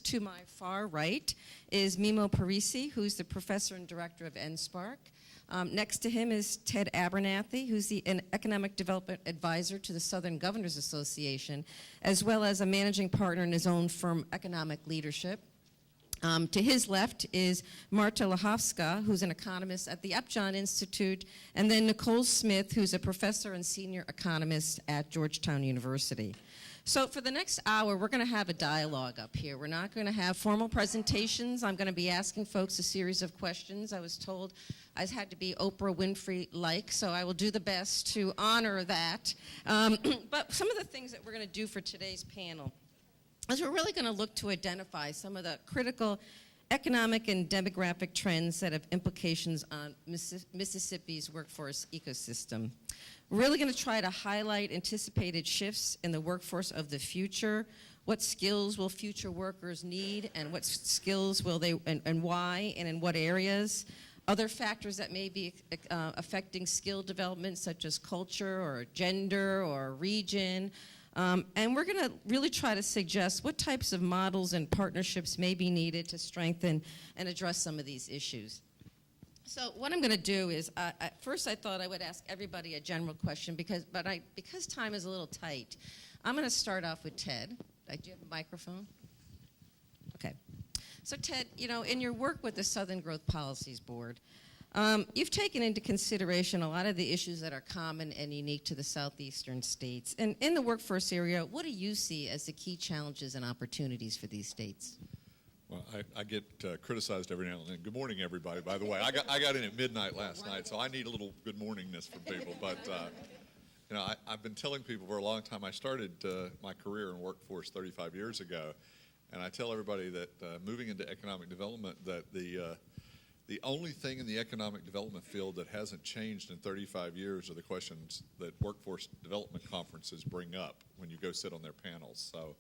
to my far right is Mimo Parisi, who's the professor and director of NSPARC. Next to him is Ted Abernathy, who's an economic development advisor to the Southern Governors Association, as well as a managing partner in his own firm, Economic Leadership. To his left is Marta Lachowska, who's an economist at the Upjohn Institute, and then Nicole Smith, who's a professor and senior economist at Georgetown University. So for the next hour, we're going to have a dialogue up here. We're not going to have formal presentations. I'm going to be asking folks a series of questions. I was told I had to be Oprah Winfrey-like, so I will do the best to honor that. But some of the things that we're going to do for today's panel is we're really going to look to identify some of the critical economic and demographic trends that have implications on Mississippi's workforce ecosystem. We're really going to try to highlight anticipated shifts in the workforce of the future. What skills will future workers need, and what skills will they, and why, and in what areas? Other factors that may be affecting skill development, such as culture or gender or region. And we're going to really try to suggest what types of models and partnerships may be needed to strengthen and address some of these issues. So what I'm going to do is, first I thought I would ask everybody a general question, because time is a little tight. I'm going to start off with Ted. Do you have a microphone? Okay. So Ted, in your work with the Southern Growth Policies Board, you've taken into consideration a lot of the issues that are common and unique to the southeastern states. And in the workforce area, what do you see as the key challenges and opportunities for these states? Well, I get criticized every now and then. Good morning, everybody, by the way. I got in at midnight last night, so I need a little good morningness from people. But, I've been telling people for a long time. I started my career in workforce 35 years ago, and I tell everybody that moving into economic development, that the only thing in the economic development field that hasn't changed in 35 years are the questions that workforce development conferences bring up when you go sit on their panels. So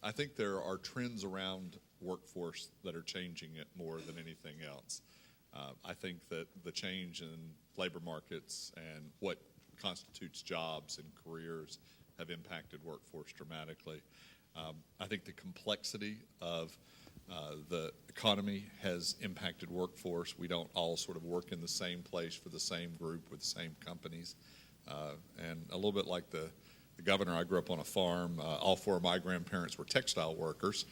I think there are trends around workforce that are changing it more than anything else. I think that the change in labor markets and what constitutes jobs and careers have impacted workforce dramatically. I think the complexity of the economy has impacted workforce. We don't all sort of work in the same place for the same group with the same companies. And a little bit like the governor, I grew up on a farm. All four of my grandparents were textile workers.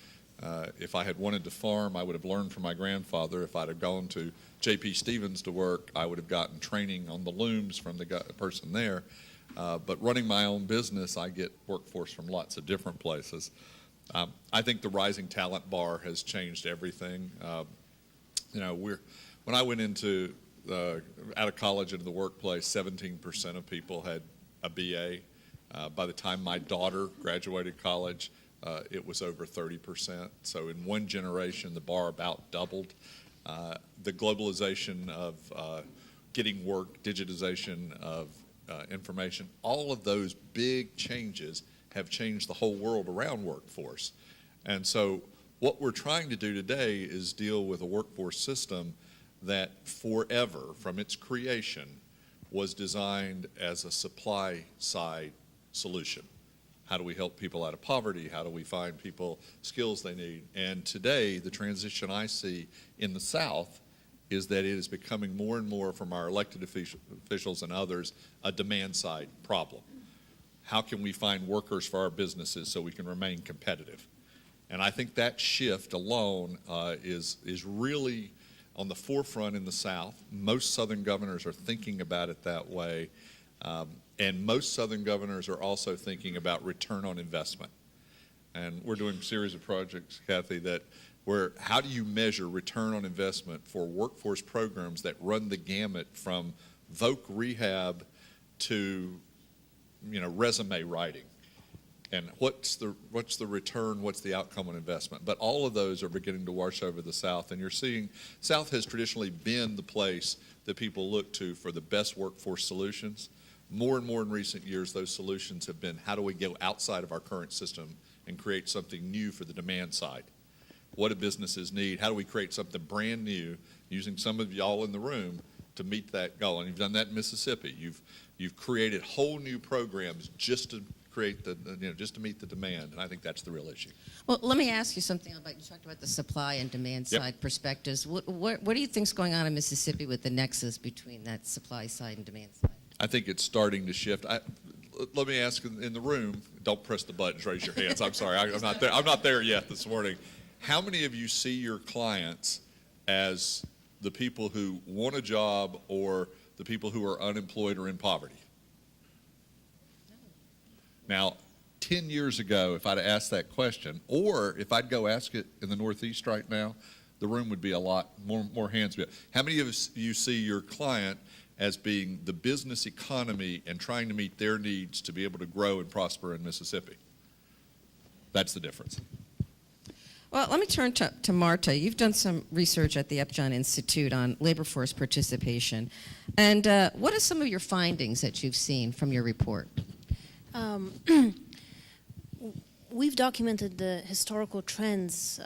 If I had wanted to farm, I would have learned from my grandfather. If I'd have gone to J.P. Stevens to work, I would have gotten training on the looms from the person there. But running my own business, I get workforce from lots of different places. I think the rising talent bar has changed everything. When I went into out of college into the workplace, 17% of people had a BA. By the time my daughter graduated college, it was over 30%. So in one generation, the bar about doubled. The globalization of getting work, digitization of information, all of those big changes have changed the whole world around workforce. And so what we're trying to do today is deal with a workforce system that forever, from its creation, was designed as a supply side solution. How do we help people out of poverty? How do we find people skills they need? And today, the transition I see in the South is that it is becoming more and more, from our elected officials and others, a demand side problem. How can we find workers for our businesses so we can remain competitive? And I think that shift alone is really on the forefront in the South. Most Southern governors are thinking about it that way. And most Southern governors are also thinking about return on investment. And we're doing a series of projects, Kathy, where how do you measure return on investment for workforce programs that run the gamut from voc rehab to resume writing? And what's the return, what's the outcome on investment? But all of those are beginning to wash over the South, and you're seeing South has traditionally been the place that people look to for the best workforce solutions. More and more in recent years, those solutions have been, how do we go outside of our current system and create something new for the demand side? What do businesses need? How do we create something brand new, using some of y'all in the room to meet that goal? And you've done that in Mississippi. You've created whole new programs just to create just to meet the demand, and I think that's the real issue. Well, let me ask you something about, you talked about the supply and demand side perspectives. What do you think's going on in Mississippi with the nexus between that supply side and demand side? I think it's starting to shift. Let me ask in the room, don't press the buttons, raise your hands. I'm sorry, I'm not there. I'm not there yet this morning. How many of you see your clients as the people who want a job or the people who are unemployed or in poverty? Now, 10 years ago, if I'd asked that question, or if I'd go ask it in the Northeast right now, the room would be a lot more hands. How many of you see your client as being the business economy and trying to meet their needs to be able to grow and prosper in Mississippi? That's the difference. Well, let me turn to Marta. You've done some research at the Upjohn Institute on labor force participation. And what are some of your findings that you've seen from your report? We've documented the historical trends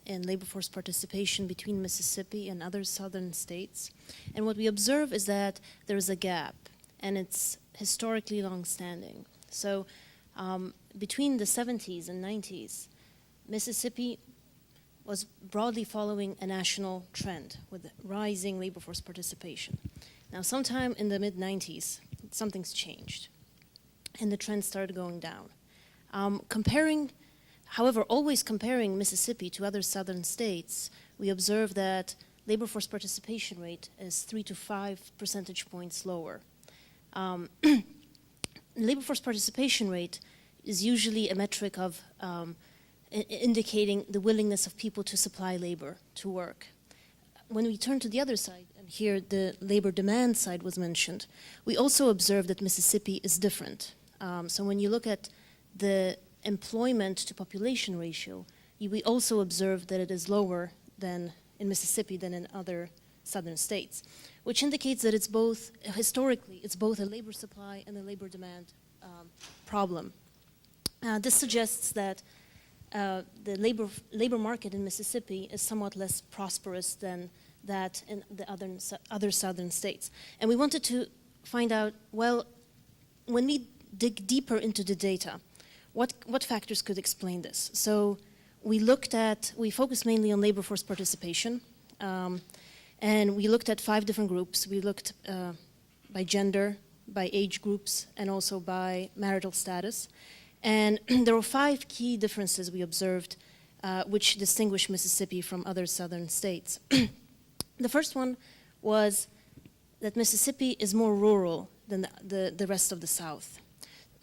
in labor force participation between Mississippi and other southern states. And what we observe is that there is a gap, and it's historically long-standing. So between the 70s and 90s, Mississippi was broadly following a national trend with rising labor force participation. Now, sometime in the mid-90s, something's changed, and the trend started going down. However, always comparing Mississippi to other southern states, we observe that labor force participation rate is 3 to 5 percentage points lower. Labor force participation rate is usually a metric of indicating the willingness of people to supply labor to work. When we turn to the other side, and here the labor demand side was mentioned, we also observe that Mississippi is different. So when you look at the employment to population ratio, we also observe that it is lower than in Mississippi than in other southern states, which indicates that it's both, historically, it's both a labor supply and a labor demand problem. This suggests that the labor market in Mississippi is somewhat less prosperous than that in the other southern states. And we wanted to find out, well, when we dig deeper into the data, what factors could explain this? So we focused mainly on labor force participation, and we looked at 5 different groups. We looked by gender, by age groups, and also by marital status. And there were 5 key differences we observed which distinguish Mississippi from other southern states. The first one was that Mississippi is more rural than the rest of the South.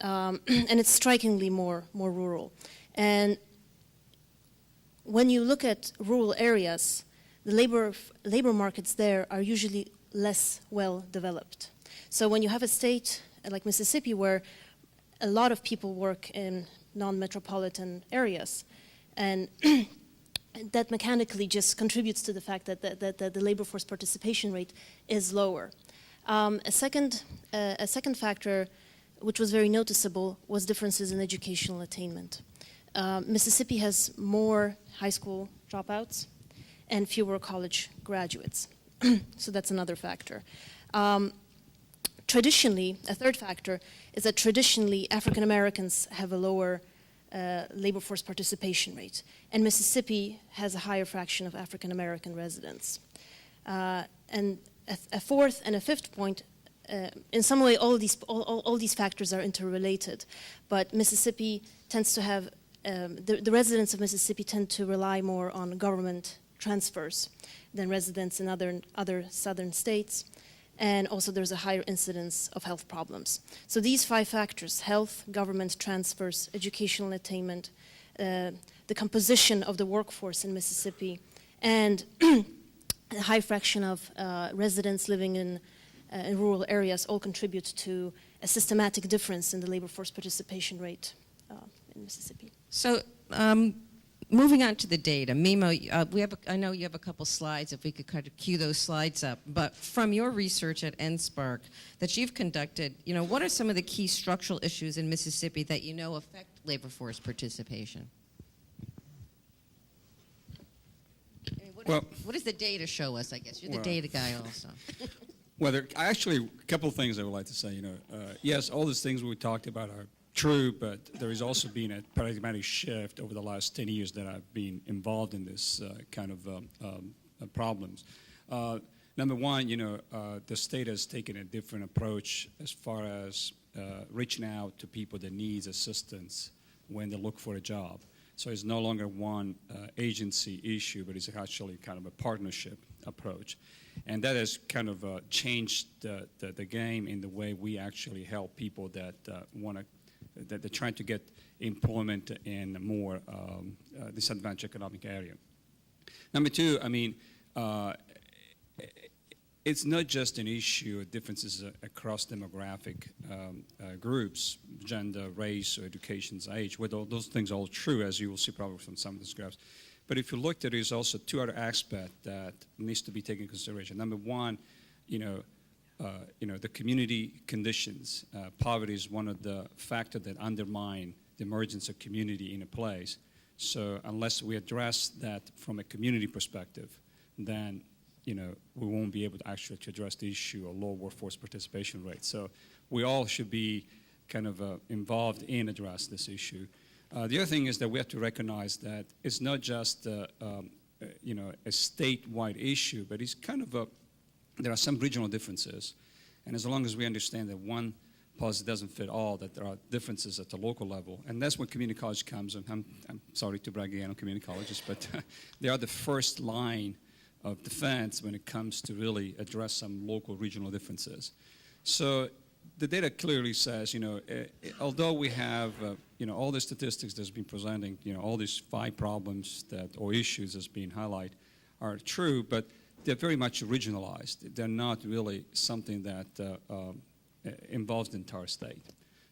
And it's strikingly more rural. And when you look at rural areas, the labor markets there are usually less well developed. So when you have a state like Mississippi where a lot of people work in non-metropolitan areas, and that mechanically just contributes to the fact that the labor force participation rate is lower. A second factor, which was very noticeable, was differences in educational attainment. Mississippi has more high school dropouts and fewer college graduates. So that's another factor. Traditionally, a third factor is that traditionally African Americans have a lower labor force participation rate, and Mississippi has a higher fraction of African American residents. And a fourth and a fifth point, in some way all these factors are interrelated, but Mississippi tends to have, the residents of Mississippi tend to rely more on government transfers than residents in other southern states. And also there's a higher incidence of health problems. So these 5 factors, health, government transfers, educational attainment, the composition of the workforce in Mississippi, and a high fraction of residents living in rural areas all contribute to a systematic difference in the labor force participation rate in Mississippi. So moving on to the data, Mimo, I know you have a couple slides, if we could kind of cue those slides up, but from your research at NSPARC that you've conducted, what are some of the key structural issues in Mississippi that affect labor force participation? What does the data show us, I guess? You're the data guy also. Well, actually, a couple of things I would like to say. Yes, all these things we talked about are true, but there has also been a paradigmatic shift over the last 10 years that I've been involved in this kind of problems. Number one, the state has taken a different approach as far as reaching out to people that needs assistance when they look for a job. So it's no longer one agency issue, but it's actually kind of a partnership approach. And that has kind of changed the game in the way we actually help people that that they're trying to get employment in a more disadvantaged economic area. Number two, it's not just an issue of differences across demographic groups, gender, race, or education's age, where those things are all true, as you will see probably from some of the graphs. But if you look at it, there's also two other aspects that needs to be taken into consideration. Number one, the community conditions. Poverty is one of the factors that undermine the emergence of community in a place. So unless we address that from a community perspective, then we won't be able to actually address the issue of low workforce participation rate. So we all should be kind of involved in address this issue. The other thing is that we have to recognize that it's not just a statewide issue, but it's kind of there are some regional differences. And as long as we understand that one policy doesn't fit all, that there are differences at the local level. And that's when community college comes, and I'm sorry to brag again on community colleges, but they are the first line of defense when it comes to really address some local regional differences. So the data clearly says, although we have, all the statistics that's been presenting, all these 5 problems or issues that's being highlighted are true, but they're very much regionalized. They're not really something that involves the entire state.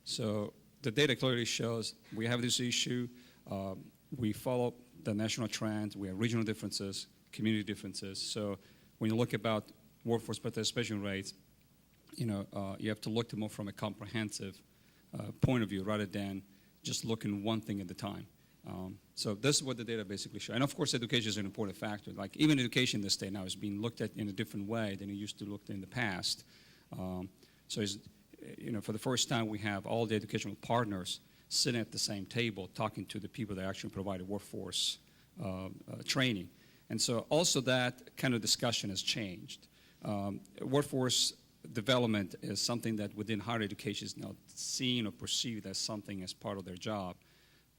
So the data clearly shows we have this issue. We follow the national trend. We have regional differences, community differences. So when you look about workforce participation rates, you have to look more from a comprehensive point of view rather than just looking one thing at a time. So this is what the data basically show. And of course, education is an important factor. Like even education in the state now is being looked at in a different way than it used to look in the past. So it's, for the first time, we have all the educational partners sitting at the same table talking to the people that actually provide workforce training. And so also that kind of discussion has changed. Workforce development is something that within higher education is not seen or perceived as something as part of their job.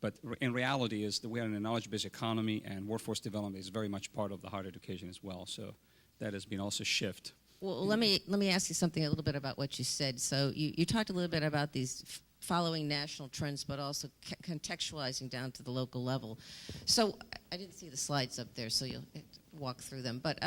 But in reality is that we are in a knowledge-based economy, and workforce development is very much part of the higher education as well. So that has been also shift. Well, let me ask you something a little bit about what you said. So you talked a little bit about these following national trends, but also contextualizing down to the local level. So I didn't see the slides up there, so you'll walk through them. But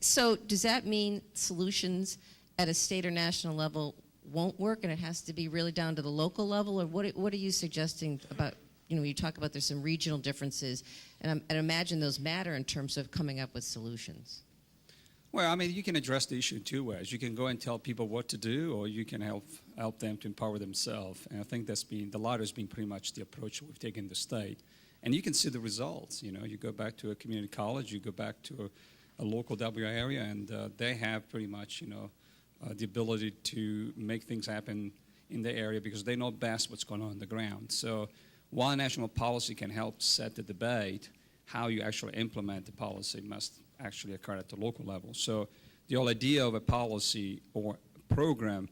so does that mean solutions at a state or national level won't work, and it has to be really down to the local level? Or what are you suggesting about? You talk about there's some regional differences, and I imagine those matter in terms of coming up with solutions. Well, you can address the issue in 2 ways. You can go and tell people what to do, or you can help them to empower themselves. And I think the latter has been pretty much the approach we've taken in the state. And you can see the results. You go back to a community college, you go back to a local WI area, and they have pretty much, the ability to make things happen in the area because they know best what's going on the ground. So while national policy can help set the debate, how you actually implement the policy must actually occur at the local level. So the whole idea of a policy or program,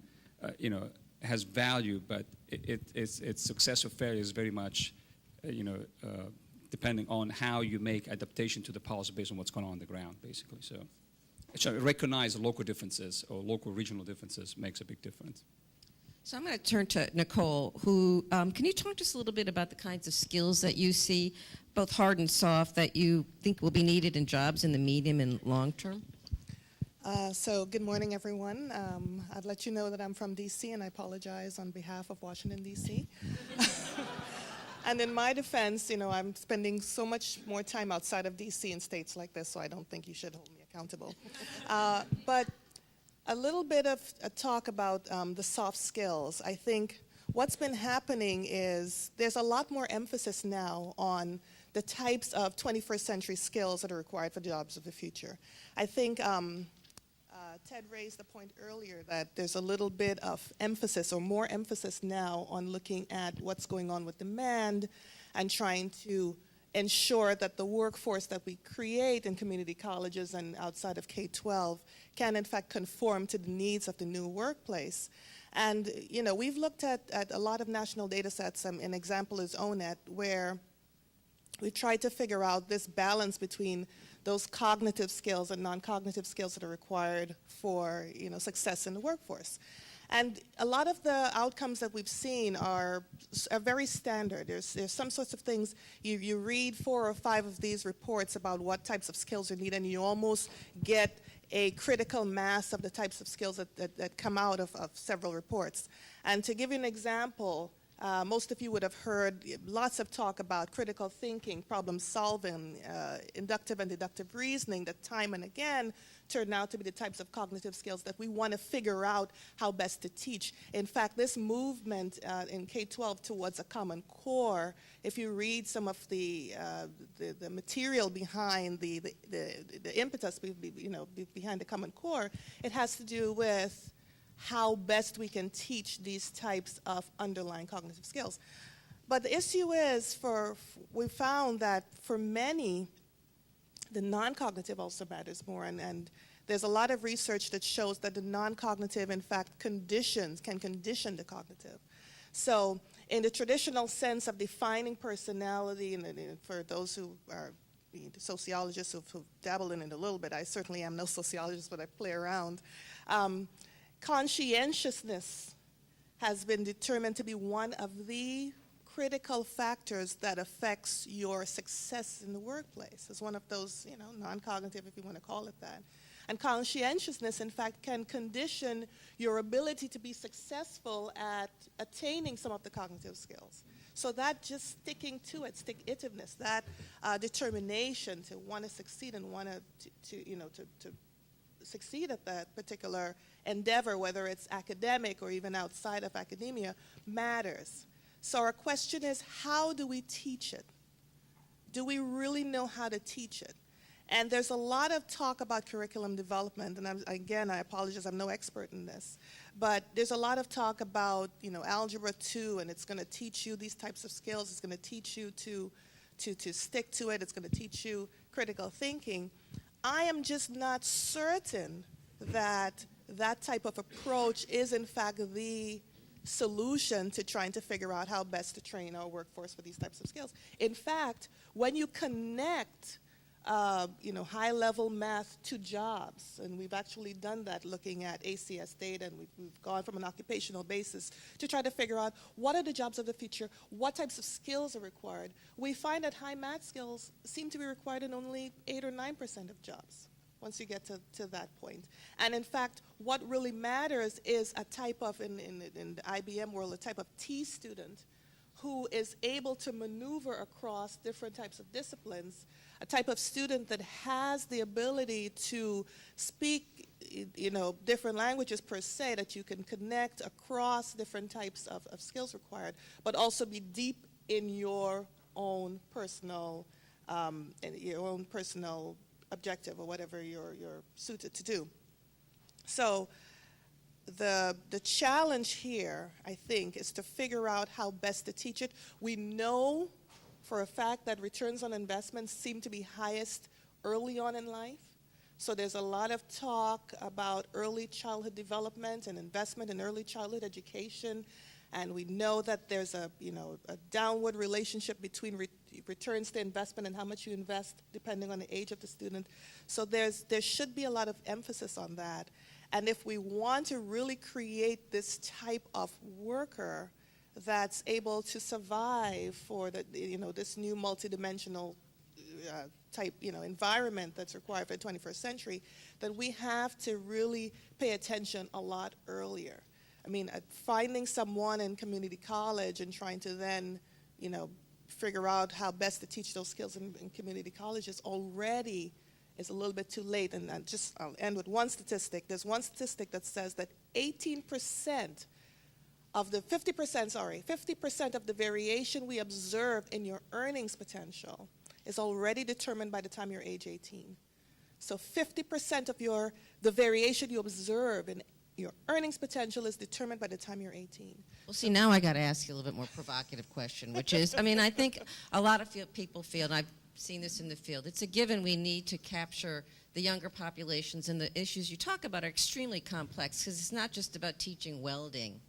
has value, but its success or failure is very much, depending on how you make adaptation to the policy based on what's going on the ground, basically. So recognize local differences or local regional differences makes a big difference. So I'm going to turn to Nicole, who, can you talk to us a little bit about the kinds of skills that you see, both hard and soft, that you think will be needed in jobs in the medium and long term? So good morning, everyone. I'd let you know that I'm from D.C., and I apologize on behalf of Washington, D.C. And in my defense, I'm spending so much more time outside of D.C. in states like this, so I don't think you should hold me accountable. But a little bit of a talk about the soft skills. I think what's been happening is there's a lot more emphasis now on the types of 21st century skills that are required for jobs of the future. I think Ted raised the point earlier that there's a little bit of emphasis or more emphasis now on looking at what's going on with demand and trying to ensure that the workforce that we create in community colleges and outside of K-12 can in fact conform to the needs of the new workplace. And we've looked at a lot of national data sets. An example is ONET, where we tried to figure out this balance between those cognitive skills and non-cognitive skills that are required for success in the workforce. And a lot of the outcomes that we've seen are very standard. There's some sorts of things, you read 4 or 5 of these reports about what types of skills you need, and you almost get a critical mass of the types of skills that come out of several reports. And to give you an example, most of you would have heard lots of talk about critical thinking, problem solving, inductive and deductive reasoning that time and again turn out to be the types of cognitive skills that we want to figure out how best to teach. In fact, this movement in K-12 towards a common core, if you read some of the material behind the impetus behind the common core, it has to do with how best we can teach these types of underlying cognitive skills. But the issue is, we found that for many, the non-cognitive also matters more, and there's a lot of research that shows that the non-cognitive, in fact, can condition the cognitive. So in the traditional sense of defining personality, and for those who are sociologists who dabble in it a little bit, I certainly am no sociologist, but I play around, conscientiousness has been determined to be one of the critical factors that affects your success in the workplace. It's one of those, non-cognitive, if you want to call it that. And conscientiousness, in fact, can condition your ability to be successful at attaining some of the cognitive skills. So that just sticking to it, stick-itiveness, that determination to want to succeed and want to succeed at that particular endeavor, whether it's academic or even outside of academia, matters. So our question is, how do we teach it? Do we really know how to teach it? And there's a lot of talk about curriculum development, and again, I apologize, I'm no expert in this, but there's a lot of talk about, Algebra 2, and it's going to teach you these types of skills. It's going to teach you to stick to it. It's going to teach you critical thinking. I am just not certain that that type of approach is, in fact, the solution to trying to figure out how best to train our workforce for these types of skills. In fact, when you connect high-level math to jobs, and we've actually done that looking at ACS data, and we've gone from an occupational basis to try to figure out what are the jobs of the future, what types of skills are required. We find that high math skills seem to be required in only 8 or 9% of jobs once you get to that point. And in fact, what really matters is a type of, in the IBM world, a type of T student who is able to maneuver across different types of disciplines, a type of student that has the ability to speak, different languages per se, that you can connect across different types of skills required, but also be deep in your own personal, objective or whatever you're suited to do. So the challenge here, I think, is to figure out how best to teach it. We know for a fact that returns on investment seem to be highest early on in life. So there's a lot of talk about early childhood development and investment in early childhood education. And we know that there's a downward relationship between returns to investment and how much you invest depending on the age of the student. So there should be a lot of emphasis on that. And if we want to really create this type of worker that's able to survive for this new multidimensional type environment that's required for the 21st century, then we have to really pay attention a lot earlier. I mean, finding someone in community college and trying to then, figure out how best to teach those skills in community colleges already is a little bit too late. And I'll end with one statistic. There's one statistic that says that 50% of the variation we observe in your earnings potential is already determined by the time you're age 18. So 50% of the variation you observe in your earnings potential is determined by the time you're 18. Well, see, now I got to ask you a little bit more provocative question, which is, I mean, I think a lot of people feel, and I've seen this in the field, it's a given we need to capture the younger populations, and the issues you talk about are extremely complex, because it's not just about teaching welding.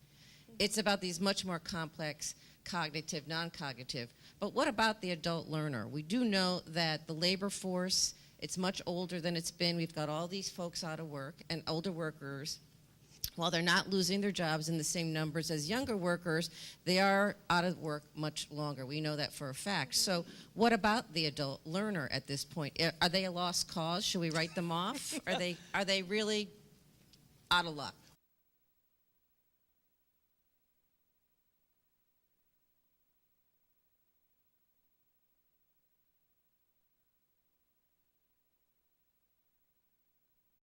It's about these much more complex cognitive, non-cognitive. But what about the adult learner? We do know that the labor force, it's much older than it's been. We've got all these folks out of work, and older workers, while they're not losing their jobs in the same numbers as younger workers, they are out of work much longer. We know that for a fact. So what about the adult learner at this point? Are they a lost cause? Should we write them off? Are they really out of luck?